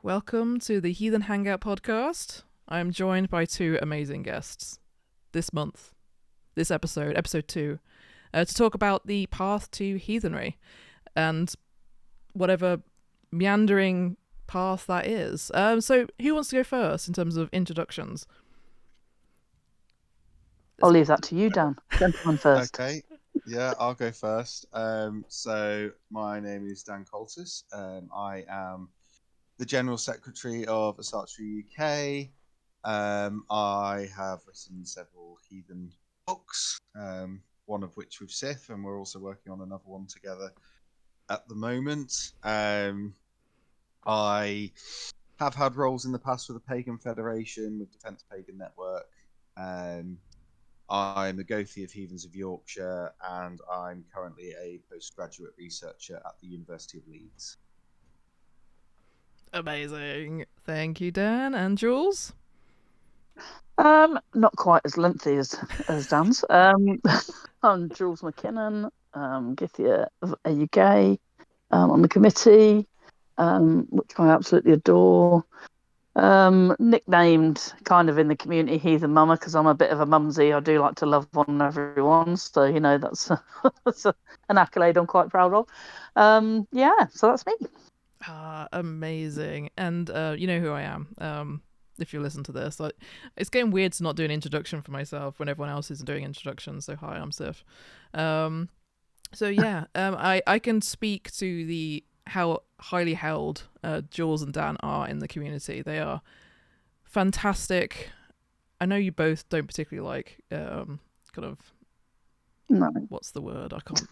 welcome to the Heathen Hangout Podcast. I am joined by two amazing guests this episode 2, to talk about the path to heathenry and whatever meandering path that is. So who wants to go first in terms of introductions? I'll leave that to you, Dan. Gentleman first. Okay, yeah, I'll go first. So my name is Dan Coltis. I am the General Secretary of Asartry UK. I have written several heathen books, one of which with Sith, and we're also working on another one together at the moment. I have had roles in the past with the Pagan Federation, with Defence Pagan Network. I'm the Gothi of Heathens of Yorkshire, and I'm currently a postgraduate researcher at the University of Leeds. Amazing. Thank you, Dan. And Jules? Not quite as lengthy as Dan's. I'm Jules McKinnon, Githia of AUK. On the committee, which I absolutely adore. Nicknamed kind of in the community Heathen Mama because I'm a bit of a mumsy. I do like to love on everyone, so that's an accolade I'm quite proud of. So that's me. Amazing. And you know who I am. If you listen to this, it's getting weird to not do an introduction for myself when everyone else is doing introductions. So hi, I'm Sif. I can speak to how highly held Jules and Dan are in the community. They are fantastic. I know you both don't particularly like No. what's the word? I can't.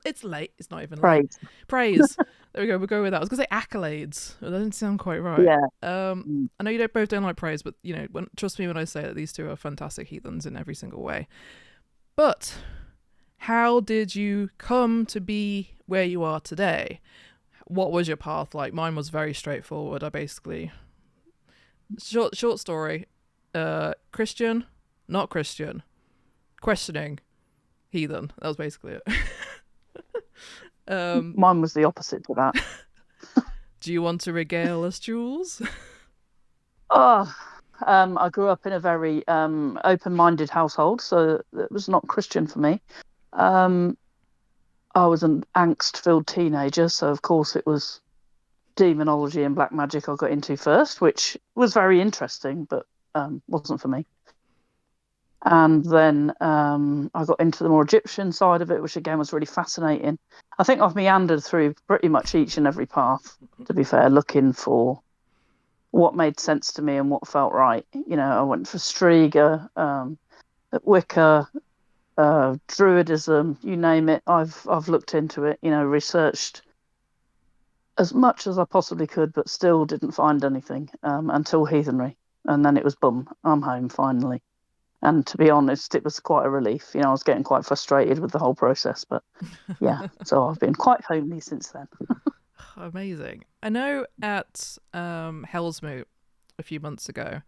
It's late. It's not even Praise. late. Praise. There we go. We'll go with that. I was gonna say accolades. That didn't sound quite right. Yeah. I know you both don't like praise, but trust me when I say that these two are fantastic heathens in every single way. But how did you come to be where you are today? What was your path like? Mine was very straightforward. I basically short story. Christian, not Christian, questioning, heathen. That was basically it. Mine was the opposite to that. Do you want to regale us, Jules? I grew up in a very open-minded household, so it was not Christian for me. I was an angst-filled teenager, so of course it was demonology and black magic I got into first, which was very interesting, but wasn't for me. And then I got into the more Egyptian side of it, which again was really fascinating. I think I've meandered through pretty much each and every path, to be fair, looking for what made sense to me and what felt right. I went for Striga, Wicca, Druidism, you name it. I've looked into it, researched as much as I possibly could, but still didn't find anything until Heathenry. And then it was boom, I'm home finally. And to be honest, it was quite a relief. I was getting quite frustrated with the whole process, but yeah, so I've been quite homely since then. Amazing. I know at Hellsmoot a few months ago,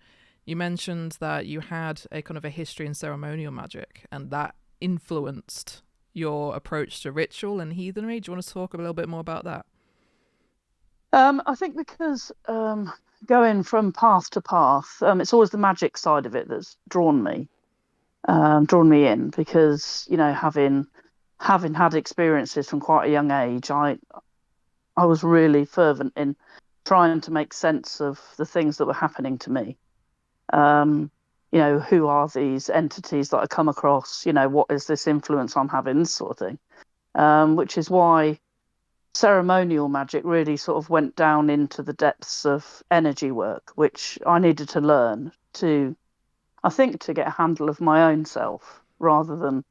you mentioned that you had a kind of a history in ceremonial magic, and that influenced your approach to ritual and heathenry. Do you want to talk a little bit more about that? I think because going from path to path, it's always the magic side of it that's drawn me in, because having had experiences from quite a young age, I was really fervent in trying to make sense of the things that were happening to me. Who are these entities that I come across? What is this influence I'm having, this sort of thing, which is why ceremonial magic really sort of went down into the depths of energy work, which I needed to learn to get a handle of my own self, rather than,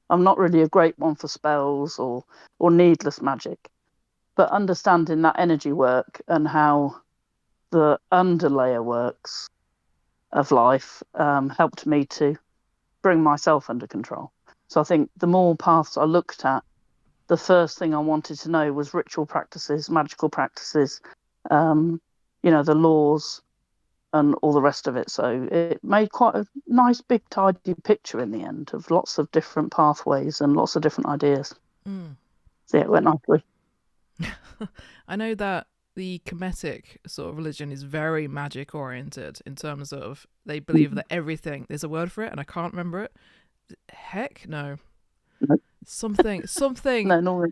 I'm not really a great one for spells or needless magic, but understanding that energy work and how the underlayer works of life helped me to bring myself under control. So I think the more paths I looked at, the first thing I wanted to know was ritual practices, magical practices, the laws and all the rest of it. So it made quite a nice, big, tidy picture in the end of lots of different pathways and lots of different ideas. So yeah, it went nicely. I know that the Kemetic sort of religion is very magic oriented in terms of they believe that everything, there's a word for it and I can't remember it. Heck, no. Nope. Something. No,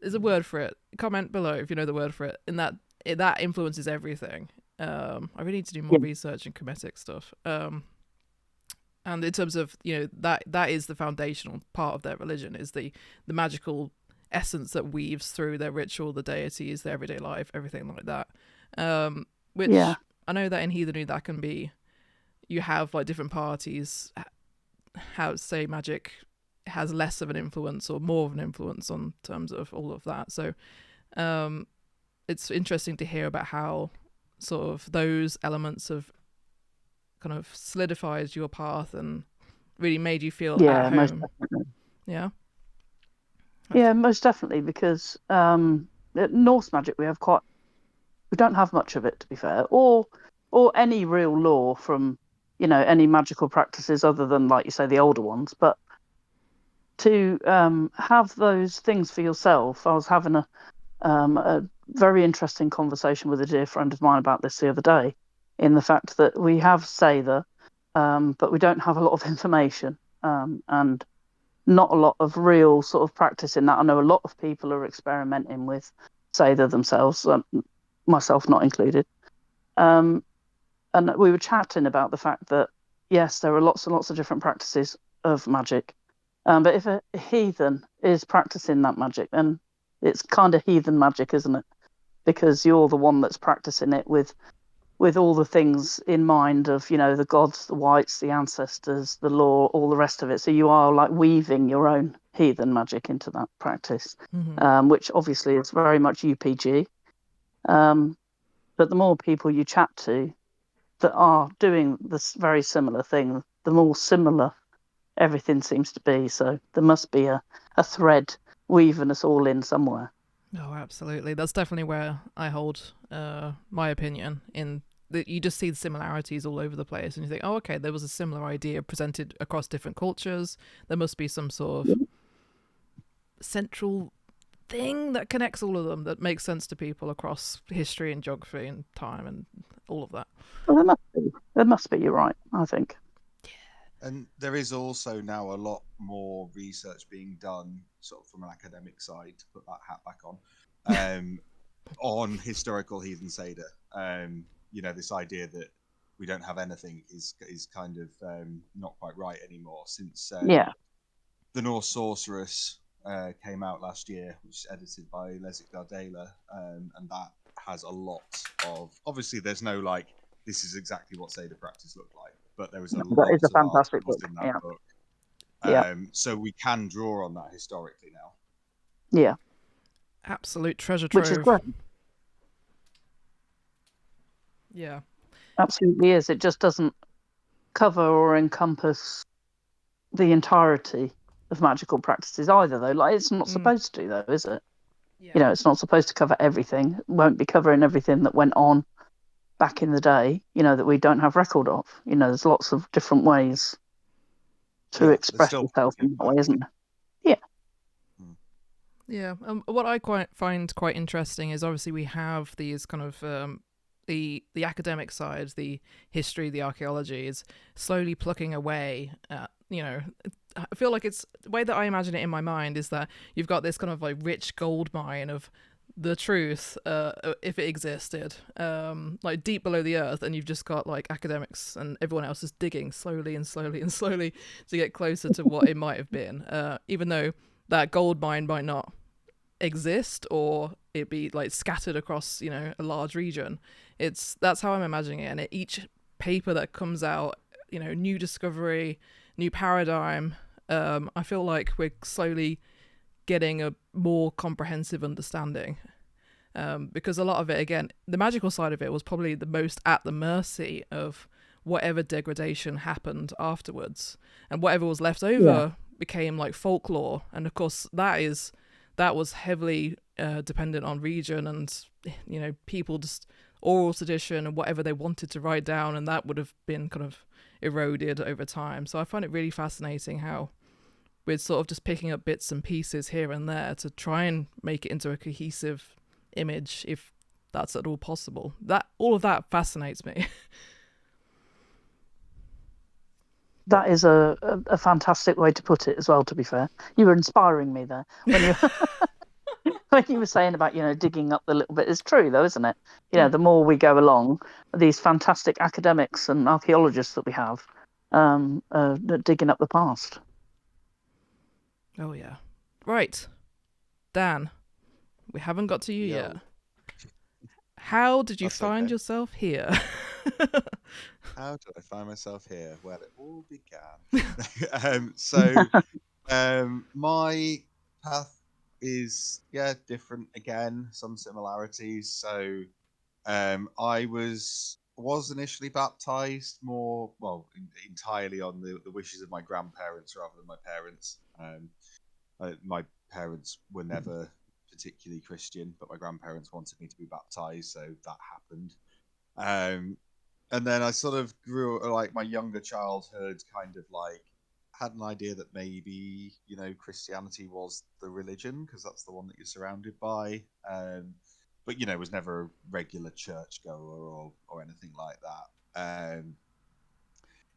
There's a word for it. Comment below if you know the word for it. And that influences everything. I really need to do more research in Kemetic stuff. And in terms of, that is the foundational part of their religion, is the magical essence that weaves through their ritual, the deities, their everyday life, everything like that. Which I know that in Heathenry that can be, you have like different parties how say magic has less of an influence or more of an influence on terms of all of that. So it's interesting to hear about how sort of those elements of kind of solidified your path and really made you feel at most home. definitely. Yeah, most definitely, because Norse magic we don't have much of it, to be fair, or any real lore from any magical practices other than, like you say, the older ones. But to have those things for yourself, I was having a very interesting conversation with a dear friend of mine about this the other day, in the fact that we have Seidr, but we don't have a lot of information, and not a lot of real sort of practice in that. I know a lot of people are experimenting with Seidr themselves, myself not included. And we were chatting about the fact that, yes, there are lots and lots of different practices of magic. But if a heathen is practicing that magic, then it's kind of heathen magic, isn't it? Because you're the one that's practicing it with all the things in mind of, the gods, the whites, the ancestors, the law, all the rest of it. So you are like weaving your own heathen magic into that practice, which obviously is very much UPG. But the more people you chat to that are doing this very similar thing, the more similar everything seems to be. So there must be a thread weaving us all in somewhere. Oh, absolutely. That's definitely where I hold my opinion, in that you just see the similarities all over the place and you think, oh, okay, there was a similar idea presented across different cultures. There must be some sort of central thing that connects all of them that makes sense to people across history and geography and time and all of that. Well, there must be. There must be, you're right, I think. And there is also now a lot more research being done, sort of from an academic side, to put that hat back on historical heathen Seidr. This idea that we don't have anything is kind of not quite right anymore, since the Norse Sorceress came out last year, which is edited by Lesik Dardela, and that has a lot of, obviously there's no like, this is exactly what Seidr practice looked like, but there was a lot of fantastic book in that book. So we can draw on that historically now. Yeah. Absolute treasure trove. Which is great. Yeah. Absolutely is. It just doesn't cover or encompass the entirety of magical practices either, though. Like, it's not supposed to, though, is it? Yeah. It's not supposed to cover everything. It won't be covering everything that went on back in the day, that we don't have record of. There's lots of different ways to express yourself in that way, isn't there? Yeah. What I find quite interesting is, obviously we have these kind of the academic side, the history, the archaeology is slowly plucking away at, I feel like it's the way that I imagine it in my mind is that you've got this kind of like rich gold mine of the truth, if it existed, like deep below the earth, and you've just got like academics and everyone else is digging slowly and slowly and slowly to get closer to what it might have been, even though that gold mine might not exist or it be like scattered across a large region. That's how I'm imagining it, and each paper that comes out, new discovery, new paradigm, I feel like we're slowly getting a more comprehensive understanding, because a lot of it, again, the magical side of it was probably the most at the mercy of whatever degradation happened afterwards, and whatever was left over became like folklore, and of course that was heavily dependent on region and people just oral tradition and whatever they wanted to write down, and that would have been kind of eroded over time. So I find it really fascinating how we're sort of just picking up bits and pieces here and there to try and make it into a cohesive image, if that's at all possible. That all of that fascinates me. That is a fantastic way to put it as well, to be fair. You were inspiring me there when you when you were saying about, digging up the little bit. It's true though, isn't it? The more we go along, these fantastic academics and archaeologists that we have, digging up the past. Oh yeah. Right. Dan, we haven't got to you yet. How did you find yourself here? How did I find myself here? Well, it all began. My path is different again. Some similarities. So I was initially baptized entirely on the wishes of my grandparents rather than my parents. My parents were never particularly Christian, but my grandparents wanted me to be baptized, so that happened. And then I sort of grew, like my younger childhood, kind of like had an idea that maybe Christianity was the religion because that's the one that you're surrounded by. But was never a regular churchgoer or anything like that.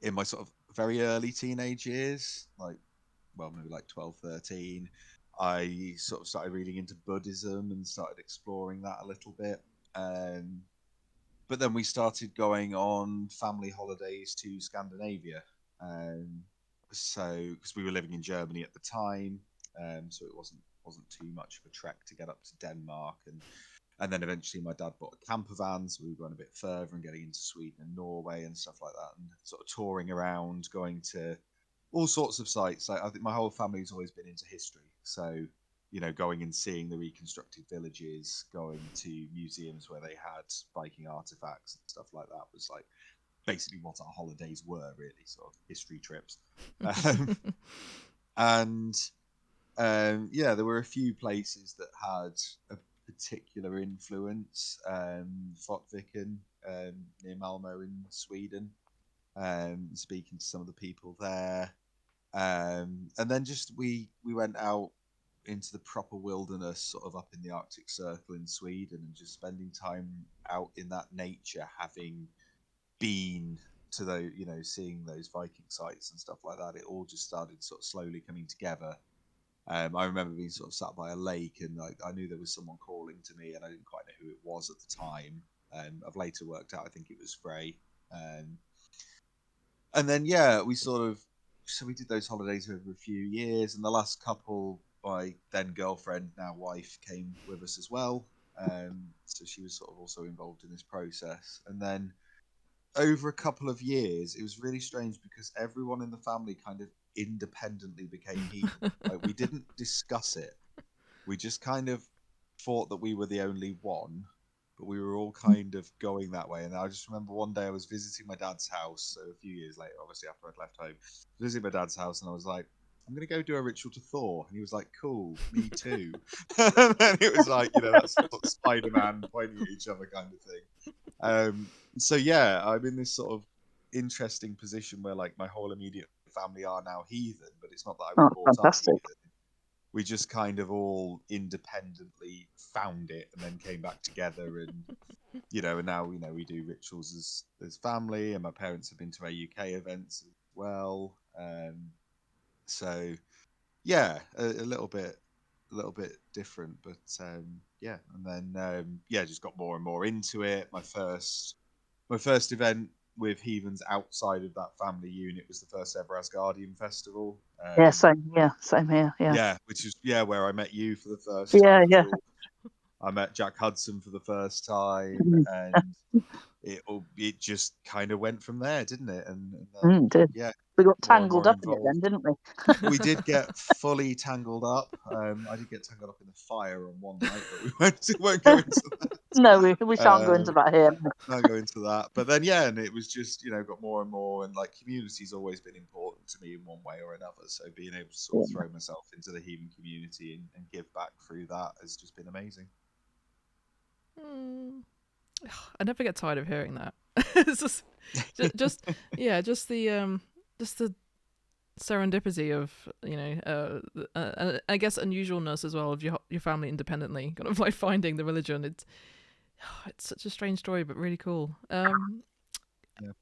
In my sort of very early teenage years, maybe like 12, 13, I sort of started reading into Buddhism and started exploring that a little bit. But then we started going on family holidays to Scandinavia. Because we were living in Germany at the time, so it wasn't too much of a trek to get up to Denmark. And then eventually my dad bought a camper van, so we were going a bit further and getting into Sweden and Norway and stuff like that, and sort of touring around, going to all sorts of sites. Like I think my whole family's always been into history, so going and seeing the reconstructed villages, going to museums where they had Viking artifacts and stuff like that was like basically what our holidays were, really, sort of history trips. There were a few places that had a particular influence. Fotviken, near Malmo in Sweden, speaking to some of the people there. And then just we went out into the proper wilderness, sort of up in the Arctic Circle in Sweden, and just spending time out in that nature, having been to those, seeing those Viking sites and stuff like that. It all just started sort of slowly coming together. I remember being sort of sat by a lake, and I knew there was someone calling to me, and I didn't quite know who it was at the time. I've later worked out I think it was Frey. And then we did those holidays over a few years, and the last couple, my then girlfriend, now wife, came with us as well. So she was sort of also involved in this process. And then over a couple of years, it was really strange because everyone in the family kind of independently became heathen. Like, we didn't discuss it. We just kind of thought that we were the only one, but we were all kind of going that way. And I just remember one day I was visiting my dad's house, so a few years later, obviously after I'd left home, visiting my dad's house, and I was like, I'm going to go do a ritual to Thor. And he was like, cool, me too. And then it was like, that sort of Spider-Man pointing at each other kind of thing. So yeah, I'm in this sort of interesting position where like my whole immediate family are now heathen, but it's not that I was brought up heathen. We just kind of all independently found it and then came back together, and and now we do rituals as family, and my parents have been to our UK events as well. So yeah, a little bit different, but and then just got more and more into it. My first event with heathens outside of that family unit was the first ever Asgardian festival. Same here. Yeah, which is where I met you for the first time. Yeah. I met Jack Hudson for the first time, and it just kind of went from there, didn't it? And then, did. Yeah, we got tangled up in it then, didn't we? We did get fully tangled up. I did get tangled up in the fire on one night, but we won't go into that. No, we shan't go into that here. Not go into that. But then, and it was just, got more and more, and like community's always been important to me in one way or another. So being able to sort of throw myself into the heathen community and give back through that has just been amazing. I never get tired of hearing that. It's just the serendipity of I guess unusualness as well of your family independently kind of like finding the religion. It's such a strange story, but really cool. Yeah.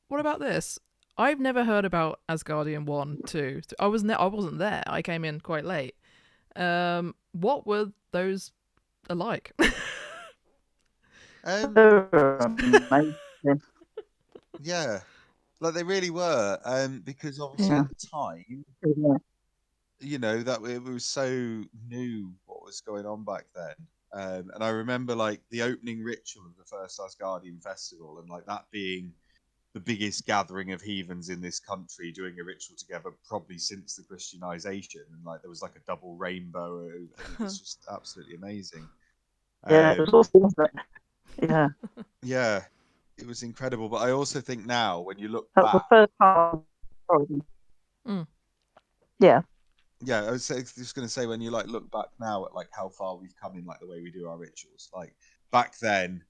What about this? I've never heard about Asgardian 1, 2. I wasn't there. I came in quite late. What were those alike? They're amazing. Yeah, like they really were. Because obviously Yeah. at the time, Yeah. that it was so new what was going on back then. And I remember like the opening ritual of the first Asgardian festival, and like that being the biggest gathering of heathens in this country doing a ritual together, probably since the Christianization. And like there was like a double rainbow, and it was just absolutely amazing. Yeah, it was awesome, wasn't it? Yeah. Yeah, it was incredible. But I also think now, when you look That was the back, first time. Sorry. Mm. Yeah. yeah, I was just going to say, when you like look back now at like how far we've come in like the way we do our rituals, like back then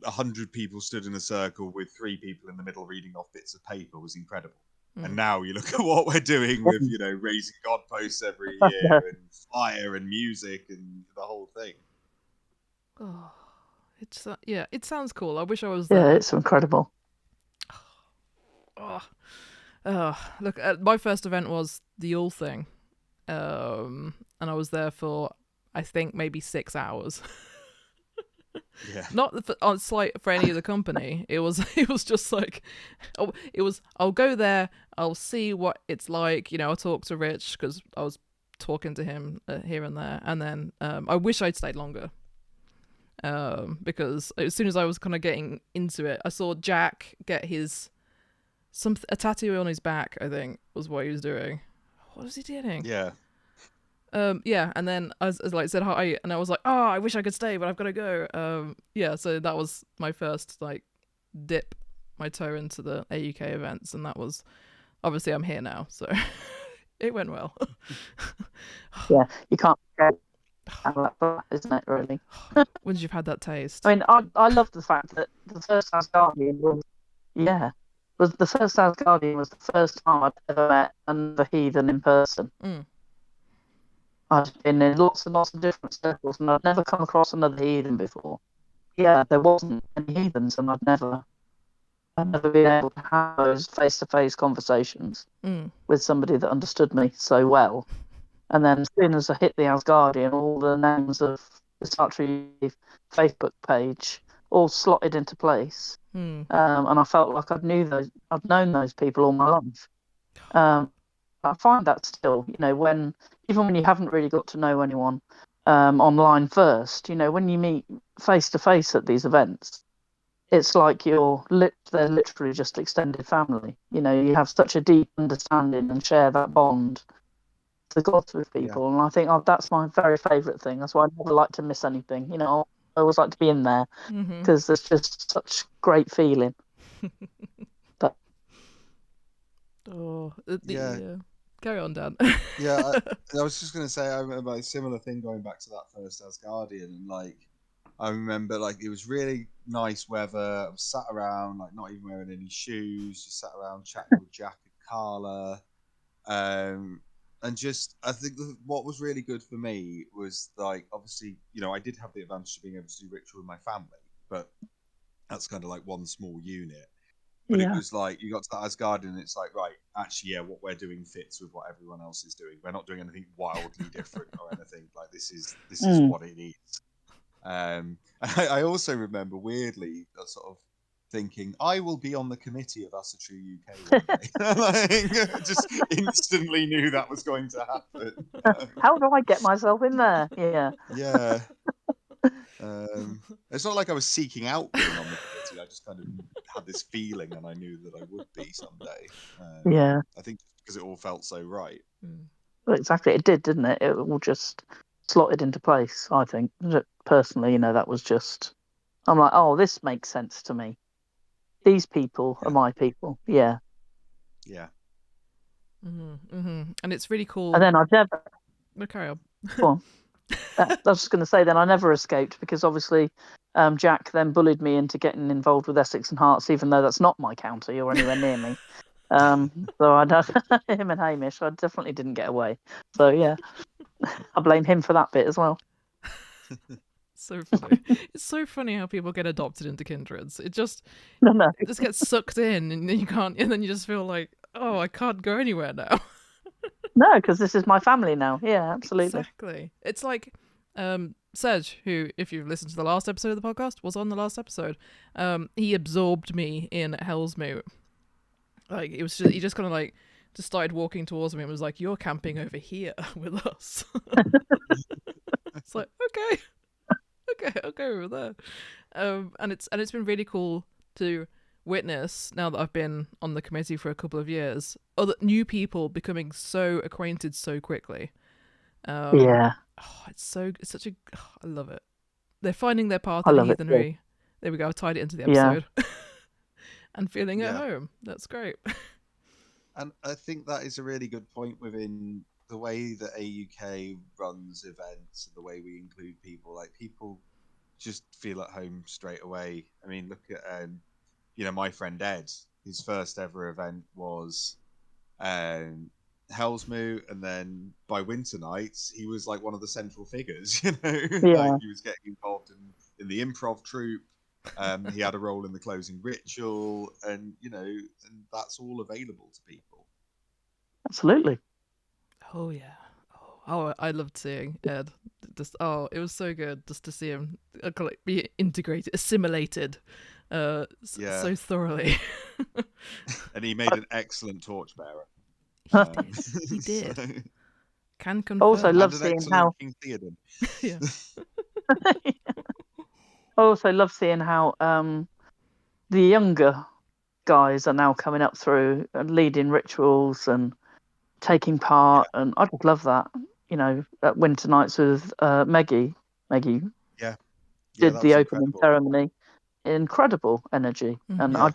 100 people stood in a circle with 3 people in the middle reading off bits of paper was incredible. And now you look at what we're doing with raising God posts every year and fire and music and the whole thing. Oh, it's it sounds cool. I wish I was Yeah, there. it's incredible. Look, my first event was the Yule thing, and I was there for I think maybe 6 hours. Yeah. Not on slight for any of the company. It was just like, I'll go there, I'll see what it's like. I'll talk to Rich because I was talking to him here and there, and then I wish I'd stayed longer. Because as soon as I was kind of getting into it, I saw Jack get a tattoo on his back. I think was what he was doing. What was he doing? Yeah. And then I said hi, and I was like, oh, I wish I could stay, but I've got to go. So that was my first dip my toe into the AUK events, and that was obviously I'm here now, so it went well. Yeah, you can't forget that, isn't it? Really. Once you've had that taste. I mean, I love the fact that the first Asgardian was the first Asgardian was the first time I'd ever met another heathen in person. Mm. I'd been in lots and lots of different circles, and I'd never come across another heathen before. Yeah, there wasn't any heathens, and I'd never been able to have those face-to-face conversations with somebody that understood me so well. And then as soon as I hit the Asgardian, all the names of the Sartre Facebook page all slotted into place, and I felt like I'd known those people all my life. I find that still, even when you haven't really got to know anyone online first, when you meet face to face at these events, it's like they're literally just extended family. You have such a deep understanding and share that bond to God with people, and I think that's my very favourite thing. That's why I never like to miss anything. I always like to be in there because there's just such great feeling. But carry on, Dan. Yeah, I was just going to say, I remember a similar thing going back to that first Asgardian, and I remember it was really nice weather. I was sat around, not even wearing any shoes, just sat around chatting with Jack and Carla. And just, I think what was really good for me was obviously, I did have the advantage of being able to do ritual with my family, but that's kind of one small unit. But it was you got to that Asgardian, and it's right, actually, what we're doing fits with what everyone else is doing. We're not doing anything wildly different or anything. This is what it is. I also remember weirdly sort of thinking, I will be on the committee of Us A True UK one day. Just instantly knew that was going to happen. How do I get myself in there? Yeah. Yeah. It's not like I was seeking out being on the committee. I just kind of had this feeling, and I knew that I would be someday. I think because it all felt so right. Well, exactly, it did, didn't it? It all just slotted into place. I think personally, that was just. I'm like, oh, this makes sense to me. These people are my people. Yeah. Yeah. And it's really cool. And then I've never. No, carry on. Go on. I was just going to say, then I never escaped because obviously Jack then bullied me into getting involved with Essex and Hearts, even though that's not my county or anywhere near me. So I don't, him and Hamish, I definitely didn't get away. So yeah, I blame him for that bit as well. So funny. It's so funny how people get adopted into kindreds. It just No. gets sucked in, and then you can't, and then you just feel like, oh, I can't go anywhere now. No, because this is my family now. Yeah, absolutely. Exactly. It's like Sedge, who, if you've listened to the last episode of the podcast, was on the last episode. He absorbed me in Hellsmoot. Like, it was just, he just kind of like just started walking towards me and was like, "You're camping over here with us." It's like, okay, I'll go over there. And it's been really cool to witness, now that I've been on the committee for a couple of years, other new people becoming so acquainted so quickly. Yeah, It's such a, I love it. They're finding their path I in love it. Heathenry. There we go. I tied it into the Yeah. episode. And feeling at home. That's great. And I think that is a really good point within the way that AUK runs events and the way we include people. Like, people just feel at home straight away. I mean, look at my friend Ed. His first ever event was Hellsmoot, and then by winter nights he was like one of the central figures. Yeah. Like, he was getting involved in the improv troupe. He had a role in the closing ritual, and and that's all available to people. Absolutely. Oh yeah. I loved seeing Ed. Just it was so good just to see him be integrated, assimilated, so thoroughly. And he made an excellent torchbearer. He did. So... Can confirm. Also, love and an seeing excellent how. King Theoden. Yeah. I also love seeing how the younger guys are now coming up through and leading rituals and taking part, and I just love that. At Winter Nights with Meggie Yeah, did that the was opening incredible. ceremony. Incredible energy, and Yeah.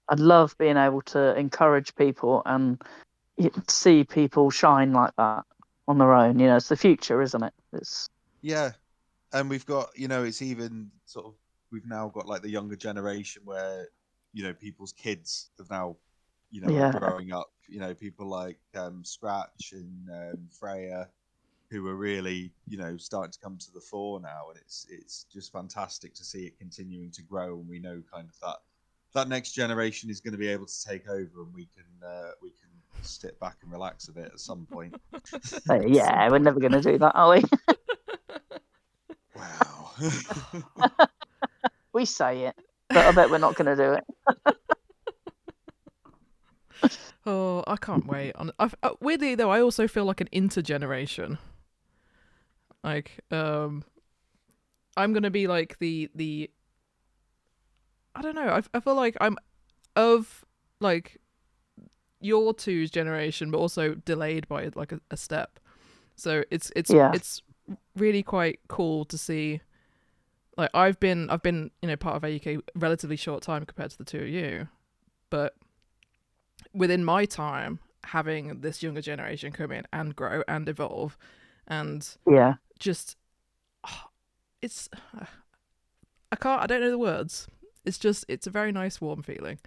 I love being able to encourage people and see people shine like that on their own. It's the future, isn't it? Yeah, and we've got, it's even sort of, we've now got like the younger generation where, people's kids have now, Yeah. are growing up. People like Scratch and Freya, who are really, starting to come to the fore now, and it's just fantastic to see it continuing to grow. And we know kind of that next generation is going to be able to take over, and we can sit back and relax a bit at some point. Yeah, we're never going to do that, are we? Wow. We say it, but I bet we're not going to do it. Oh, I can't wait. Weirdly though, I also feel like an intergeneration. Like, I'm gonna be like the. I don't know. I feel like I'm of like your two's generation, but also delayed by like a step. So it's really quite cool to see. Like, I've been part of AUK relatively short time compared to the two of you, but within my time, having this younger generation come in and grow and evolve, and just it's I don't know the words. It's a very nice warm feeling.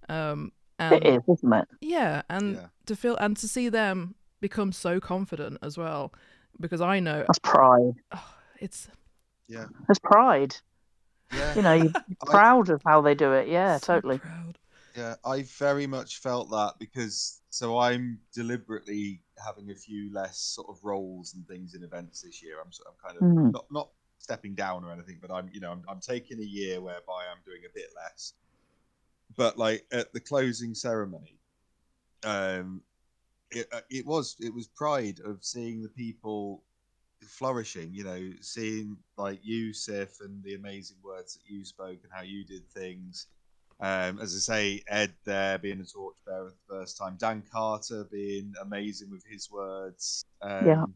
And it is, isn't it? Yeah, and to feel and to see them become so confident as well, because I know that's pride. It's pride. Yeah. You're proud of how they do it. Yeah, so totally. Proud. Yeah, I very much felt that, because I'm deliberately having a few less sort of roles and things in events this year. I'm kind of not stepping down or anything, but I'm taking a year whereby I'm doing a bit less. But like at the closing ceremony, it was pride of seeing the people flourishing, seeing like you, Sif, and the amazing words that you spoke and how you did things. As I say, Ed there being a torchbearer for the first time, Dan Carter being amazing with his words, and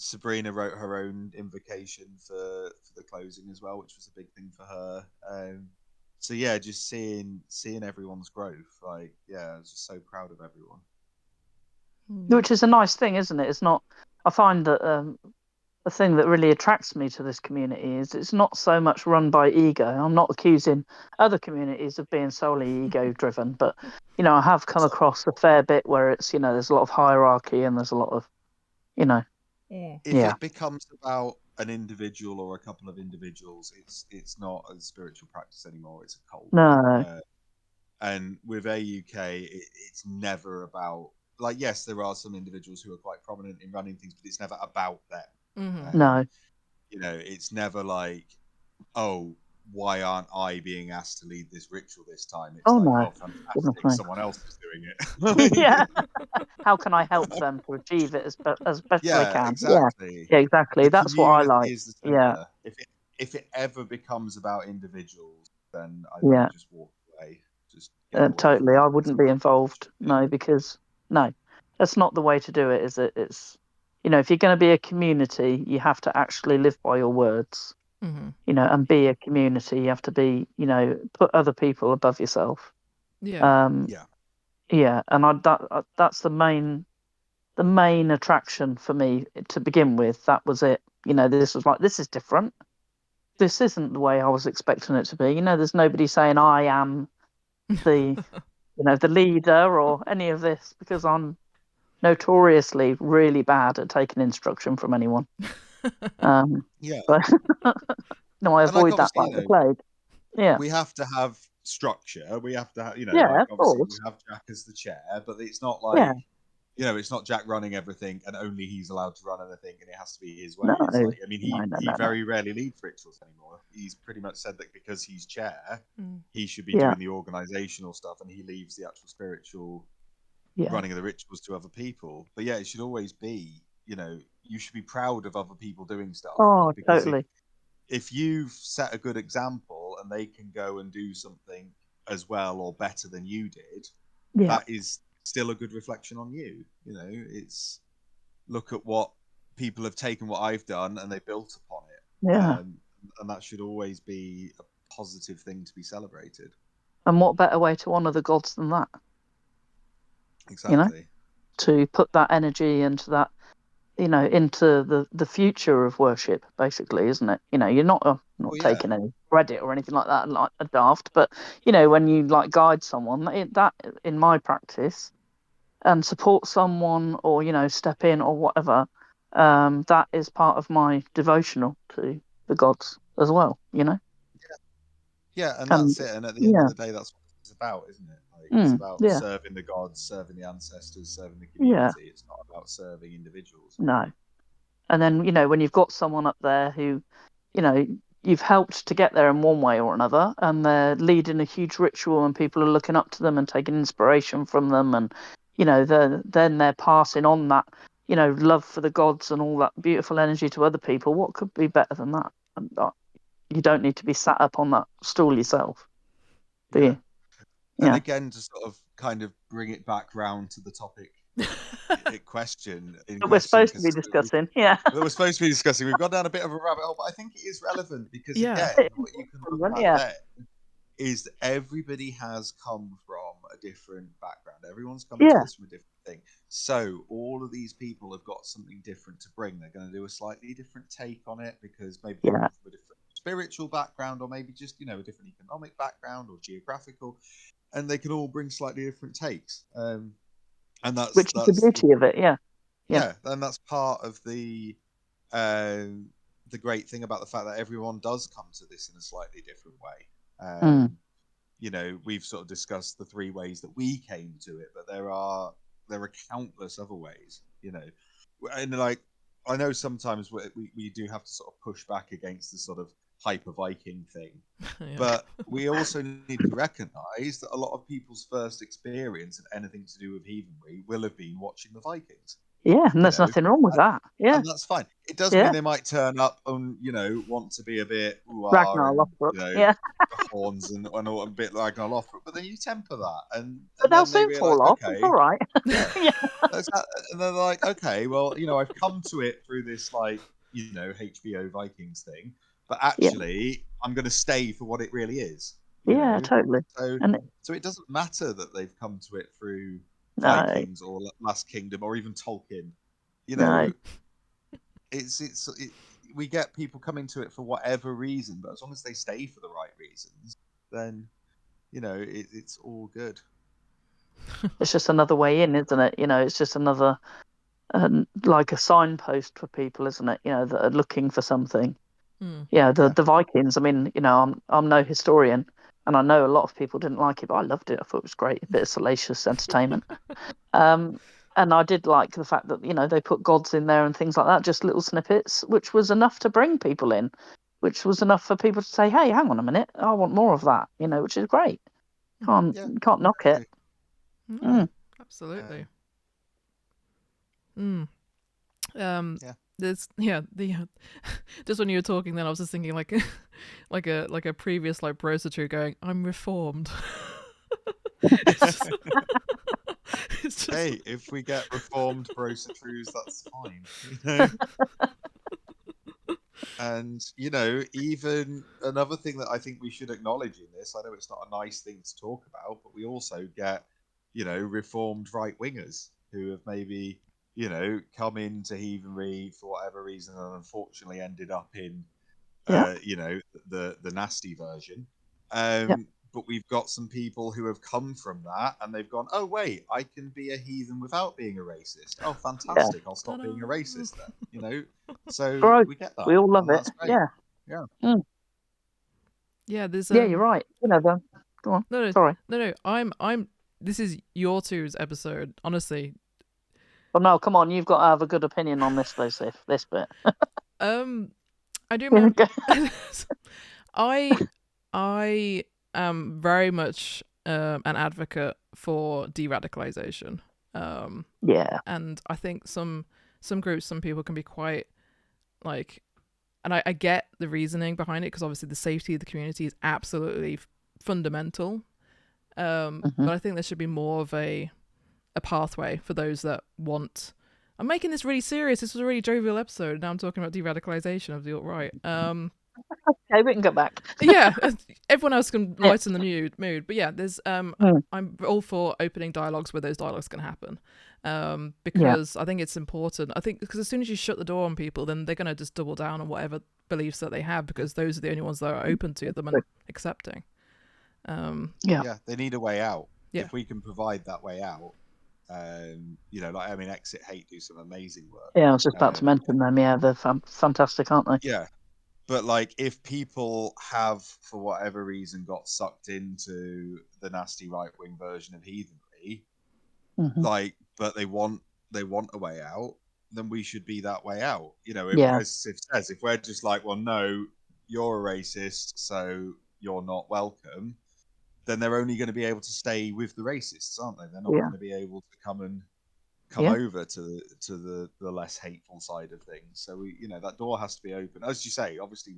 Sabrina wrote her own invocation for the closing as well, which was a big thing for her. So yeah, just seeing everyone's growth, I was just so proud of everyone. Which is a nice thing, isn't it? It's not. I find that the thing that really attracts me to this community is it's not so much run by ego. I'm not accusing other communities of being solely ego driven, but I have come across a fair bit where it's there's a lot of hierarchy and there's a lot of if it becomes about an individual or a couple of individuals. It's not a spiritual practice anymore. It's a cult. No. And with AUK, it's never about, like, yes, there are some individuals who are quite prominent in running things, but it's never about them. Mm-hmm. No. You know, it's never like, oh, why aren't I being asked to lead this ritual this time? It's Oh, like, no. oh, fantastic, No. someone else is doing it. Yeah. How can I help them to achieve it as best they Yeah, can? exactly. Yeah, exactly. The That's what I community like. is the Yeah. center. If it ever becomes about individuals, then I Yeah. just walk away. Just get away from Totally. it. I wouldn't be involved. No, because no, that's not the way to do it, is it? It's, if you're going to be a community, you have to actually live by your words, Mm-hmm. and be a community. You have to be, put other people above yourself. Yeah. Yeah. Yeah. And that's the main attraction for me to begin with. That was it. This was like, this is different. This isn't the way I was expecting it to be. There's nobody saying I am the the leader or any of this, because I'm notoriously really bad at taking instruction from anyone. Yeah. But no, I And like avoid that obviously, like the plague. Yeah. we have to have structure. We have to have, Yeah, like of obviously we course. have Jack as the chair, but it's not Yeah. like, it's not Jack running everything and only he's allowed to run anything and it has to be his way. No. It's like, I mean, No. he very rarely leads rituals anymore. He's pretty much said that because he's chair, he should be Yeah. doing the organizational stuff and he leaves the actual spiritual Yeah. running of the rituals to other people. But yeah, it should always be, you should be proud of other people doing stuff. Oh, Because totally. if you've set a good example and they can go and do something as well or better than you did, Yeah. that is still a good reflection on you. It's, look at what people have taken what I've done and they built upon it. Yeah. And that should always be a positive thing to be celebrated. And what better way to honour the gods than that? Exactly. To put that energy into that, into the future of worship, basically, isn't it? You're not taking any credit or anything like that, like a daft, but when you like guide someone, that in my practice, and support someone or step in or whatever, that is part of my devotional to the gods as well. Yeah, and And that's it. And at the end of yeah. the day, that's what it's about, isn't it? Like, it's about Yeah. serving the gods, serving the ancestors, serving the Yeah. community. It's not about serving individuals. No. And then when you've got someone up there who you've helped to get there in one way or another, and they're leading a huge ritual and people are looking up to them and taking inspiration from them, and then they're passing on that love for the gods and all that beautiful energy to other people. What could be better than that? And you don't need to be sat up on that stool yourself, do you? And Yeah. again, to sort of kind of bring it back round to the topic question. That we're supposed to be discussing. Yeah. That we're supposed to be discussing. We've gone down a bit of a rabbit hole, but I think it is relevant because, again, what you can look at then is that everybody has come from a different background. Everyone's coming to this from a different thing. So all of these people have got something different to bring. They're going to do a slightly different take on it because maybe they come from a different spiritual background, or maybe just, a different economic background or geographical, and they can all bring slightly different takes. And that's the beauty of it. Yeah, and that's part of the great thing about the fact that everyone does come to this in a slightly different way. We've sort of discussed the three ways that we came to it, but there are countless other ways. And like, I know sometimes we do have to sort of push back against the sort of hyper Viking thing, but we also need to recognise that a lot of people's first experience of anything to do with heathenry will have been watching the Vikings. Yeah, and there's nothing wrong with that. Yeah, and that's fine. It does mean they might turn up and want to be a bit Ragnar Lothbrok, horns and all, a bit like Ragnar Lothbrok, but then you temper that, and but they'll then they soon realise, fall off. okay, It's all right. and they're like, okay, well, I've come to it through this HBO Vikings thing, but actually, I'm going to stay for what it really is. Totally. So it doesn't matter that they've come to it through Vikings or Last Kingdom or even Tolkien. We get people coming to it for whatever reason, but as long as they stay for the right reasons, then it's all good. It's just another way in, isn't it? It's just another like a signpost for people, isn't it? That are looking for something. Mm. The Vikings. I mean, I'm no historian, and I know a lot of people didn't like it, but I loved it. I thought it was great, a bit of salacious entertainment. Um, and I did like the fact that they put gods in there and things like that, just little snippets, which was enough to bring people in, which was enough for people to say, "Hey, hang on a minute, I want more of that," which is great. Can't knock it. Mm. Absolutely. There's just when you were talking, then I was just thinking like a previous like brochure going, I'm reformed. it's just... Hey, if we get reformed brochure-trues, that's fine. And even another thing that I think we should acknowledge in this, I know it's not a nice thing to talk about, but we also get reformed right-wingers who have maybe come into heathenry for whatever reason and unfortunately ended up in the nasty version. But we've got some people who have come from that and they've gone, oh wait, I can be a heathen without being a racist. Oh, fantastic! I'll stop being a racist then. So Growth. we get that. We all love and it. That's great. Yeah. Yeah, there's you're right. Go on. No, sorry. No. I'm. This is your two's episode. Honestly. Oh no! Come on, you've got to have a good opinion on this, though, Sif. This bit. I do remember. I am very much an advocate for de-radicalization. And I think some groups, some people can be quite like, and I get the reasoning behind it because obviously the safety of the community is absolutely fundamental. But I think there should be more of a pathway for those that want. I'm making this really serious. This was a really jovial episode. Now I'm talking about de-radicalization of the alt-right. Okay, we can go back. Yeah, everyone else can lighten the mood. But yeah, there's I'm all for opening dialogues where those dialogues can happen. Because I think it's important. I think because as soon as you shut the door on people, then they're going to just double down on whatever beliefs that they have because those are the only ones that are open to them and accepting. They need a way out. Yeah. If we can provide that way out, Exit Hate do some amazing work. Yeah, I was just about to mention them. Yeah, they're fantastic, aren't they? Yeah, but like if people have, for whatever reason, got sucked into the nasty right-wing version of heathenry, but they want a way out, then we should be that way out. As Sif says, if we're just like, well, no, you're a racist, so you're not welcome, then they're only going to be able to stay with the racists, aren't they? They're not going to be able to come over to the less hateful side of things. So that door has to be open, as you say, obviously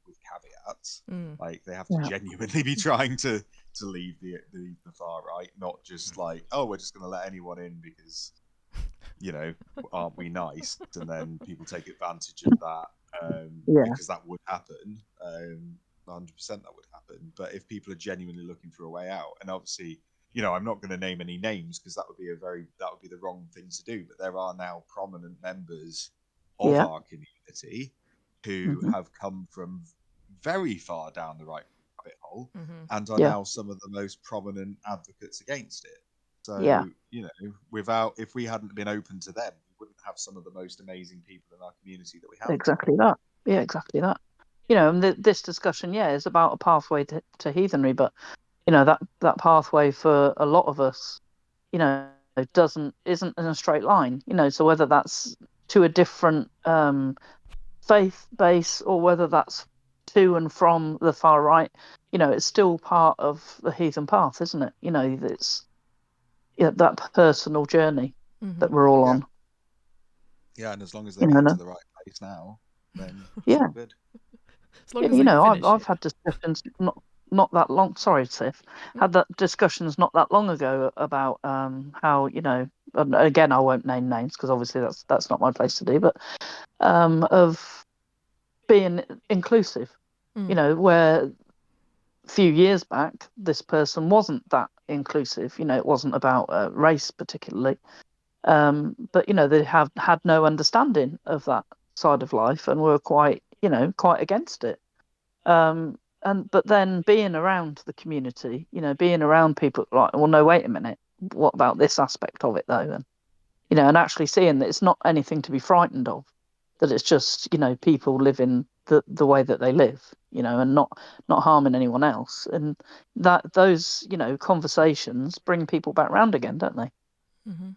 with caveats. Like they have to genuinely be trying to leave the far right, not just like, oh, we're just going to let anyone in because aren't we nice? And then people take advantage of that because that would happen. 100% that would happen. But if people are genuinely looking for a way out, and obviously, I'm not going to name any names because that would be the wrong thing to do. But there are now prominent members of our community who have come from very far down the right rabbit hole and are now some of the most prominent advocates against it. So, if we hadn't been open to them, we wouldn't have some of the most amazing people in our community that we have. Exactly that. Yeah, exactly that. And this discussion, is about a pathway to heathenry, but that pathway for a lot of us, isn't in a straight line. So whether that's to a different faith base or whether that's to and from the far right, it's still part of the heathen path, isn't it? It's that personal journey that we're all on. Yeah, and as long as they're getting to the right place now, then it's all good. As long as I've had discussions not that long. Sorry, Sif. Had that discussions not that long ago about how and again I won't name names because obviously that's not my place to do, but of being inclusive. Where a few years back this person wasn't that inclusive. It wasn't about race particularly, but they have had no understanding of that side of life and were quite against it. But then being around the community, being around people like, well, no, wait a minute, what about this aspect of it though? and actually seeing that it's not anything to be frightened of, that it's just, people living the way that they live, and not harming anyone else. And that those, conversations bring people back round again, don't they? Mm-hmm.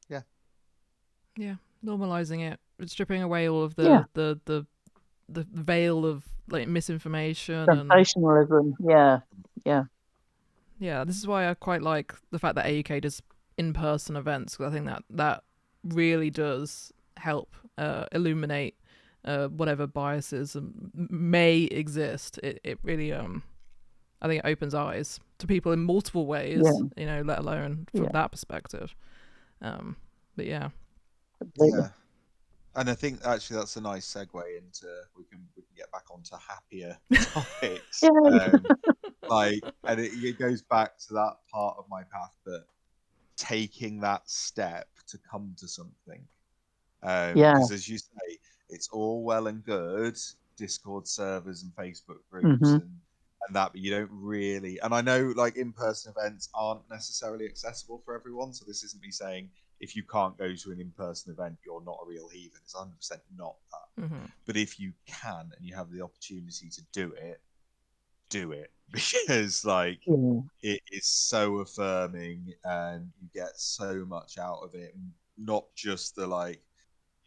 Yeah. Yeah. Normalizing it, stripping away all of the veil of like misinformation sensationalism. Yeah, this is why I quite like the fact that AUK does in-person events, because I think that really does help illuminate whatever biases may exist. It really I think it opens eyes to people in multiple ways, let alone from that perspective. But yeah. Yeah. And I think actually that's a nice segue into we can get back onto happier topics. And it goes back to that part of my path, that taking that step to come to something. Because as you say, it's all well and good Discord servers and Facebook groups and that, but you don't really. And I know like in-person events aren't necessarily accessible for everyone, so this isn't me saying if you can't go to an in-person event you're not a real heathen. It's 100% not that. But if you can and you have the opportunity to do it, because like it is so affirming and you get so much out of it. Not just the like,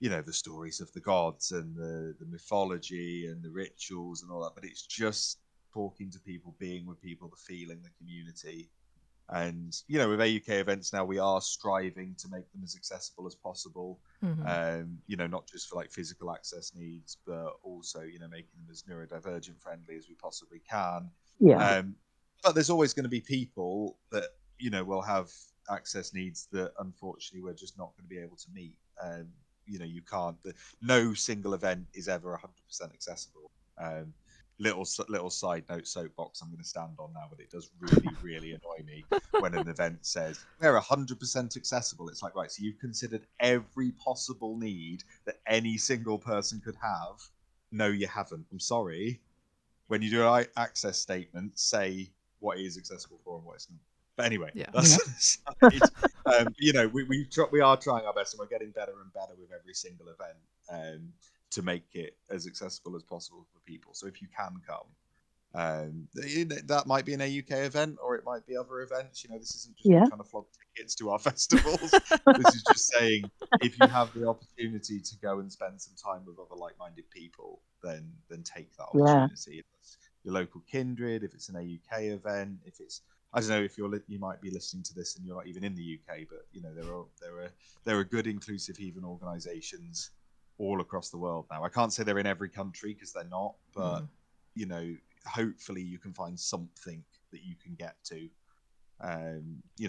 the stories of the gods and the mythology and the rituals and all that, but it's just talking to people, being with people, the feeling, the community. And with AUK events now, we are striving to make them as accessible as possible. Not just for like physical access needs, but also making them as neurodivergent friendly as we possibly can. But there's always going to be people that will have access needs that unfortunately we're just not going to be able to meet. You can't. No single event is ever 100% accessible. Little side note soapbox I'm going to stand on now, but it does really annoy me when an event says we're 100% accessible. It's like, right, so you've considered every possible need that any single person could have. No, you haven't. I'm sorry. When you do an access statement, say what is accessible for and what it's not. But anyway, that's aside. We are trying our best, and we're getting better and better with every single event to make it as accessible as possible for people. So if you can come, that might be an AUK event, or it might be other events. This isn't just trying to flog tickets to our festivals. This is just saying if you have the opportunity to go and spend some time with other like-minded people, then take that opportunity. If it's your local kindred, if it's an AUK event, if it's, I don't know, if you might be listening to this and you're not even in the UK, but there are good inclusive heathen organisations all across the world now. I can't say they're in every country because they're not, but hopefully you can find something that you can get to.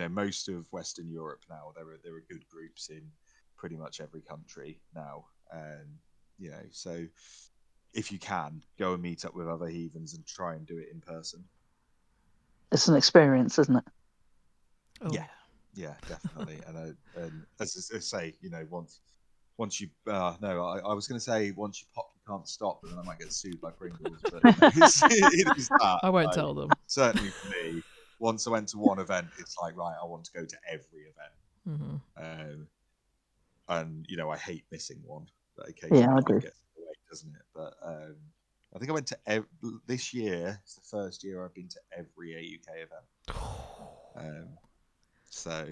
Most of Western Europe now, there are good groups in pretty much every country now. So if you can, go and meet up with other heathens and try and do it in person. It's an experience, isn't it? Oh. Yeah, definitely. And as I say, once you I was going to say once you pop, you can't stop, but then I might get sued by Pringles. But it is that. I won't tell them. Certainly for me, once I went to one event, it's like, right, I want to go to every event. And I hate missing one, but occasionally I do. gets in the way, doesn't it? But I think I went to this year. It's the first year I've been to every AUK event. So.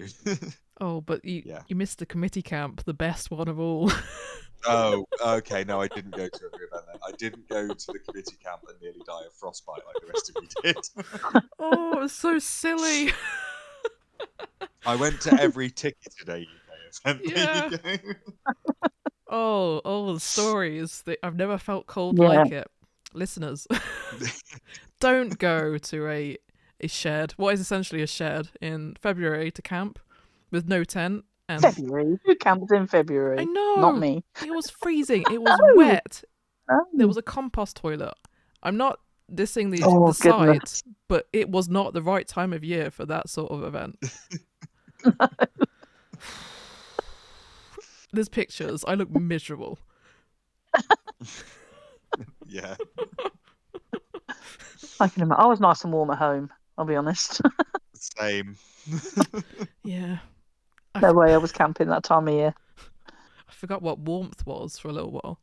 Oh, but you missed the committee camp, the best one of all. Oh, okay. No, I didn't go to every event then. I didn't go to the committee camp and nearly die of frostbite like the rest of you did. Oh, it was so silly. I went to every ticketed AUK event. Yeah. There you go. Oh, the stories. I've never felt cold like it. Listeners, don't go to a shed, what is essentially a shed, in February to camp with no tent. And February? Who camps in February? I know. Not me. It was freezing. It was wet. There was a compost toilet. I'm not dissing the site, but it was not the right time of year for that sort of event. There's pictures. I look miserable. Yeah. I can imagine. I was nice and warm at home, I'll be honest. Same. Yeah. No way I was camping that time of year. I forgot what warmth was for a little while.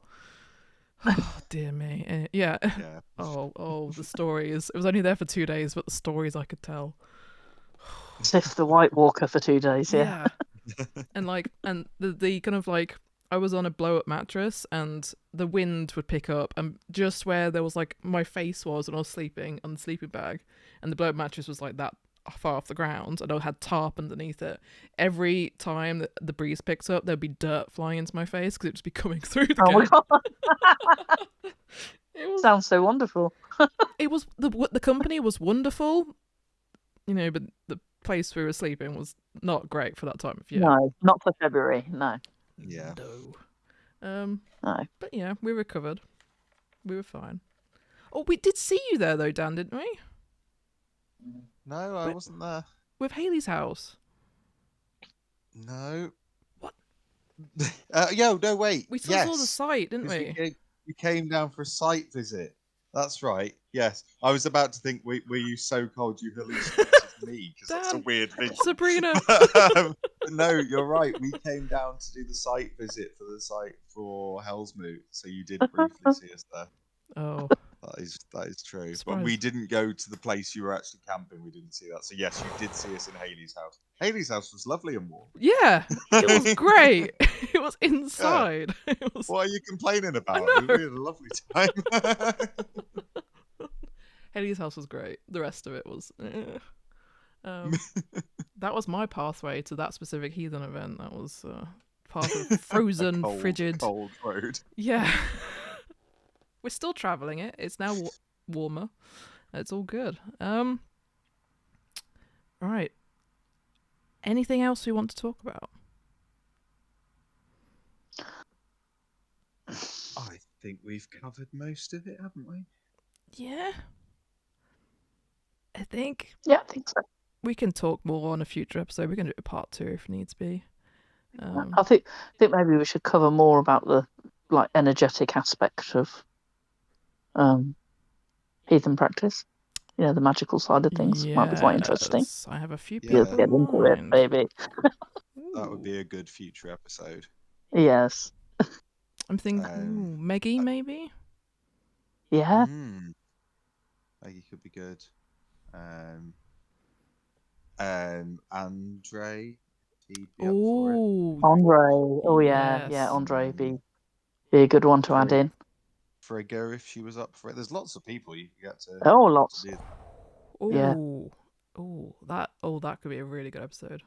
Oh dear me. Yeah. Yeah. Oh, the stories. It was only there for 2 days, but the stories I could tell. Sif the White Walker for 2 days, yeah. And the kind of like, I was on a blow up mattress and the wind would pick up, and just where there was like my face was when I was sleeping on the sleeping bag, and the blow up mattress was like that far off the ground, and I had tarp underneath it. Every time that the breeze picks up, there'd be dirt flying into my face because it'd just be coming through the Oh my gap. God. It Sounds so wonderful. was the company was wonderful, but the place we were sleeping was not great for that time of year. No, not for February, no. Yeah. No. No. But yeah, we recovered. We were fine. Oh, we did see you there though, Dan, didn't we? No, I wasn't there. With Haley's house. No. What? No, wait. We saw the site, didn't we? We came down for a site visit. That's right. Yes. I was about to think, were you so cold you hallucinated me? Because that's a weird thing. Sabrina. No, you're right. We came down to do the site visit for the site for Hellsmoot. So you did briefly see us there. Oh. That is true. Surprise. But we didn't go to the place you were actually camping. We didn't see that. So yes, you did see us in Haley's house. Haley's house was lovely and warm. Yeah. It was great. It was inside. Yeah. It was... What are you complaining about? We had a lovely time. Haley's house was great. The rest of it was... that was my pathway to that specific Heathen event. That was part of frozen, frigid... Cold road. Yeah. We're still travelling it. It's now warmer. It's all good. Right. Anything else we want to talk about? I think we've covered most of it, haven't we? Yeah. I think Yeah, I think so. we can talk more on a future episode. We can do a part 2 if needs be. I think maybe we should cover more about the energetic aspect of heathen practice. The magical side of things might be quite interesting. I have a few Yeah. people Get in into it, mind. baby. That would be a good future episode. Yes. I'm thinking Meggie, maybe? Yeah. Maggie could be good. Andre, he'd be up for it. Andre. Oh yeah, yes. yeah. Andre be a good one to add in. Frigga, if she was up for it. There's lots of people you can get to. Oh, lots. Yeah. That could be a really good episode.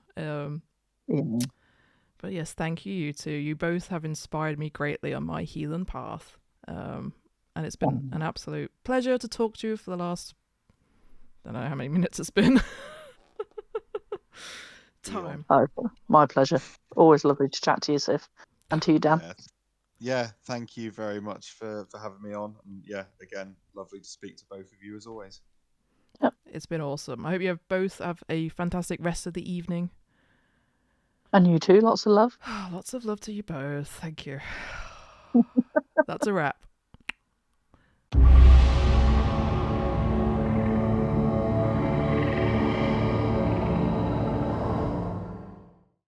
But yes, thank you two. You both have inspired me greatly on my heathen path. And it's been an absolute pleasure to talk to you for the last, I don't know how many minutes it's been. Time. Oh, my pleasure. Always lovely to chat to you, Sif. And to you, Dan. Yeah, thank you very much for having me on. And yeah, again, lovely to speak to both of you as always. Yep. It's been awesome. I hope you both have a fantastic rest of the evening. And you too, lots of love. Lots of love to you both. Thank you. That's a wrap.